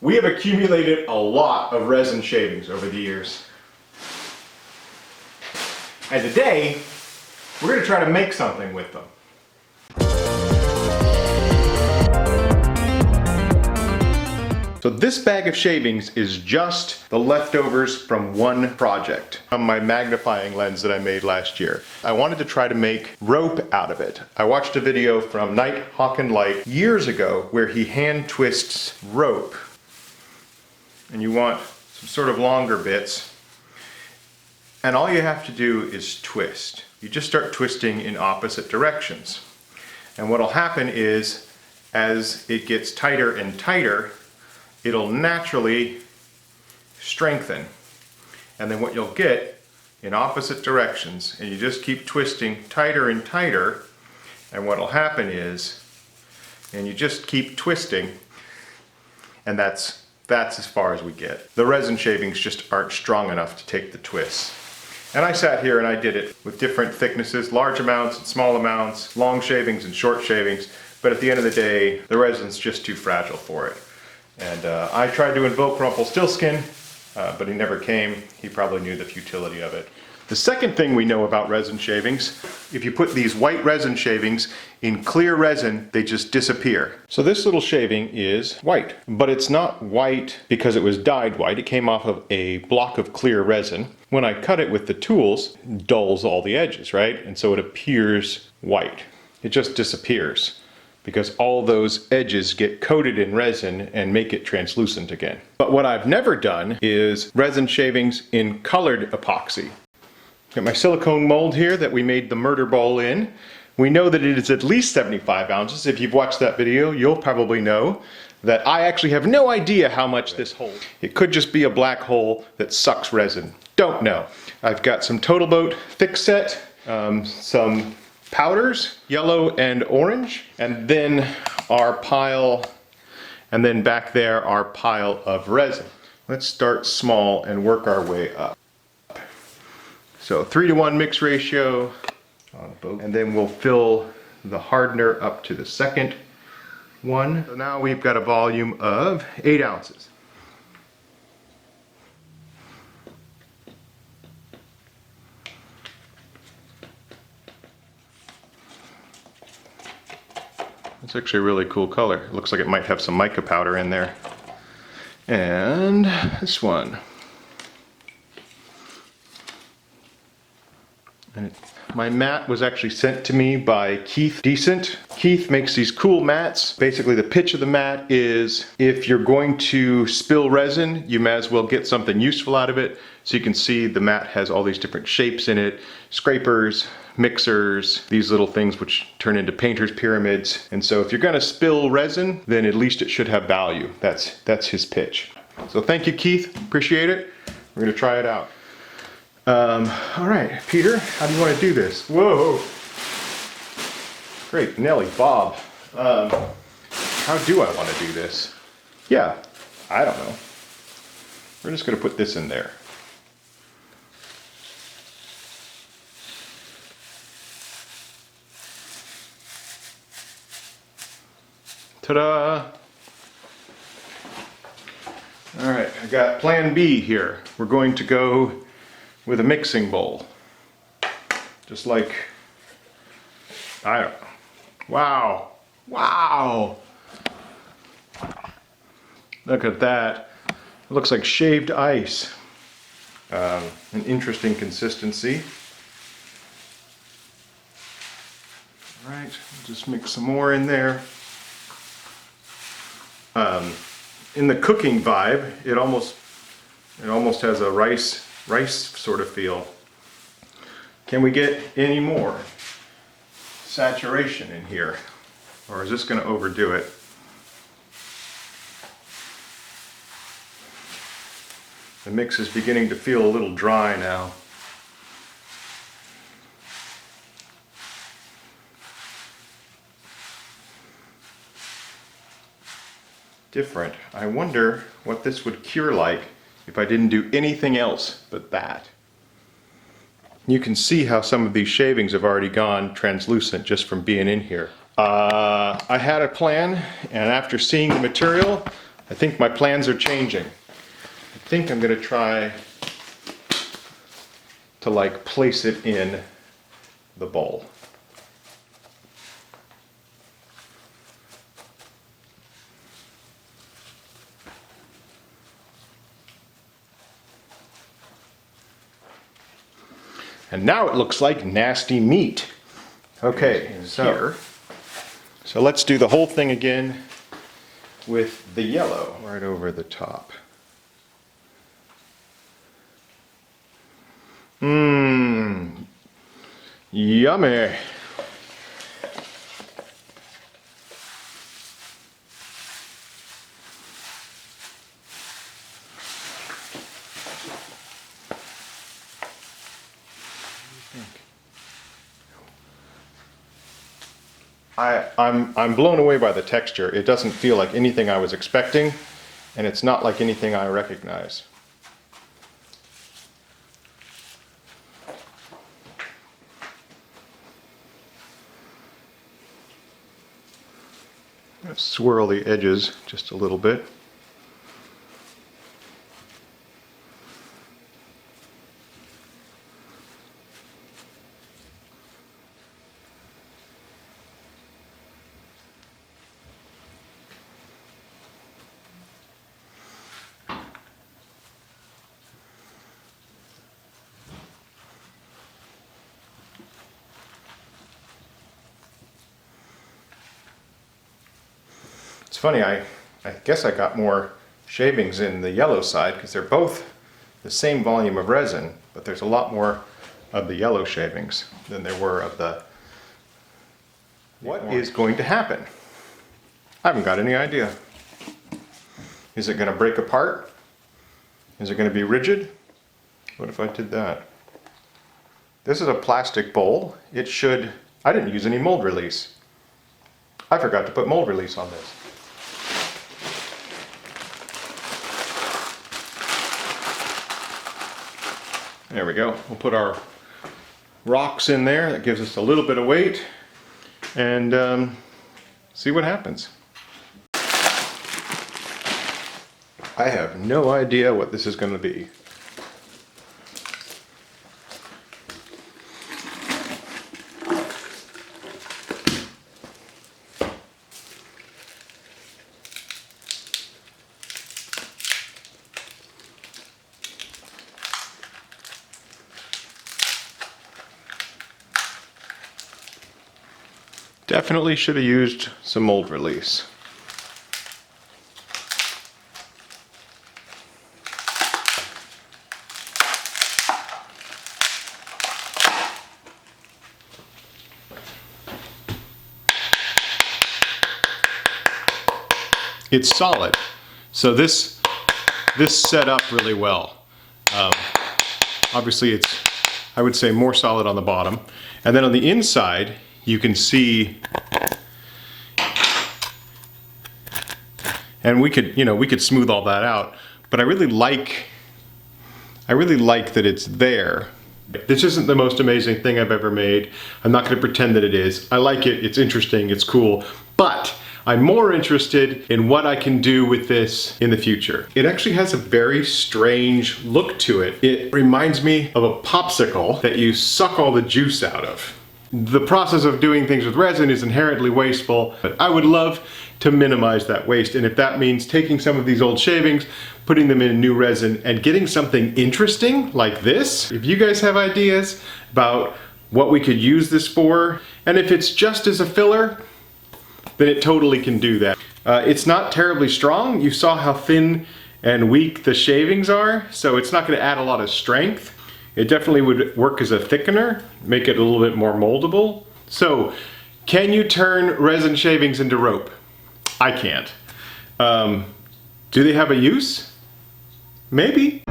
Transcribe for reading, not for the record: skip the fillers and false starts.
We have accumulated a lot of resin shavings over the years. And today, we're going to try to make something with them. So this bag of shavings is just the leftovers from one project from my magnifying lens that I made last year. I wanted to try to make rope out of it. I watched a video from Night Hawk and Light years ago where he hand twists rope. And you want some sort of longer bits. And all you have to do is twist. You just start twisting in opposite directions. And what'll happen is, as it gets tighter and tighter, it'll naturally strengthen. And then what you'll get in opposite directions, and you just keep twisting tighter and tighter, and what'll happen is, and you just keep twisting, and that's as far as we get. The resin shavings just aren't strong enough to take the twists. And I sat here and I did it with different thicknesses, large amounts and small amounts, long shavings and short shavings, but at the end of the day, the resin's just too fragile for it. And I tried to invoke Rumpelstiltskin, but he never came. He probably knew the futility of it. The second thing we know about resin shavings, if you put these white resin shavings in clear resin, they just disappear. So this little shaving is white, but it's not white because it was dyed white. It came off of a block of clear resin. When I cut it with the tools, it dulls all the edges, right? And so it appears white. It just disappears, because all those edges get coated in resin and make it translucent again. But what I've never done is resin shavings in colored epoxy. Got my silicone mold here that we made the murder ball in. We know that it is at least 75 ounces. If you've watched that video, you'll probably know that I actually have no idea how much this holds. It could just be a black hole that sucks resin. Don't know. I've got some Total Boat thick set, some powders, yellow and orange, and then our pile, and then back there our pile of resin. Let's start small and work our way up. So 3-to-1 mix ratio on both, and then we'll fill the hardener up to the second one. So now we've got a volume of 8 ounces. It's actually a really cool color. It looks like it might have some mica powder in there. And this one. And my mat was actually sent to me by Keith Decent. Keith makes these cool mats. Basically the pitch of the mat is, if you're going to spill resin, you may as well get something useful out of it. So you can see the mat has all these different shapes in it. Scrapers, mixers, these little things which turn into painter's pyramids. And so if you're gonna spill resin, then at least it should have value. That's his pitch. So thank you, Keith, appreciate it. We're gonna try it out. All right, Peter, how do you want to do this? Whoa! Great, Nelly, Bob. How do I want to do this? Yeah, I don't know. We're just going to put this in there. Ta-da! All right, I got plan B here. We're going to go with a mixing bowl. Just like, I don't know. Wow. Wow. Look at that. It looks like shaved ice. An interesting consistency. All right, just mix some more in there. In the cooking vibe, it almost has a rice sort of feel. Can we get any more saturation in here? Or is this going to overdo it? The mix is beginning to feel a little dry now. Different. I wonder what this would cure like if I didn't do anything else but that. You can see how some of these shavings have already gone translucent just from being in here. I had a plan, and after seeing the material, I think my plans are changing. I think I'm going to try to like place it in the bowl. And now it looks like nasty meat. Okay, so let's do the whole thing again with the yellow right over the top. Mmm, yummy. I'm blown away by the texture. It doesn't feel like anything I was expecting, and it's not like anything I recognize. Swirl the edges just a little bit. It's funny, I guess I got more shavings in the yellow side because they're both the same volume of resin, but there's a lot more of the yellow shavings than there were of the... What is going to happen? I haven't got any idea. Is it going to break apart? Is it going to be rigid? What if I did that? This is a plastic bowl. It should... I didn't use any mold release. I forgot to put mold release on this. There we go. We'll put our rocks in there. That gives us a little bit of weight, and see what happens. I have no idea what this is going to be. Definitely should have used some mold release. It's solid, so this set up really well. Obviously it's, I would say, more solid on the bottom, and then on the inside you can see, and we could smooth all that out, but I really like that it's there. This isn't the most amazing thing I've ever made. I'm not going to pretend that it is. I like it, it's interesting, it's cool, but I'm more interested in what I can do with this in the future. It actually has a very strange look to it. It reminds me of a popsicle that you suck all the juice out of. The process of doing things with resin is inherently wasteful, but I would love to minimize that waste. And if that means taking some of these old shavings, putting them in new resin, and getting something interesting like this, if you guys have ideas about what we could use this for, and if it's just as a filler, then it totally can do that. It's not terribly strong. You saw how thin and weak the shavings are, so it's not going to add a lot of strength. It definitely would work as a thickener, make it a little bit more moldable. So, can you turn resin shavings into rope? I can't. Do they have a use? Maybe.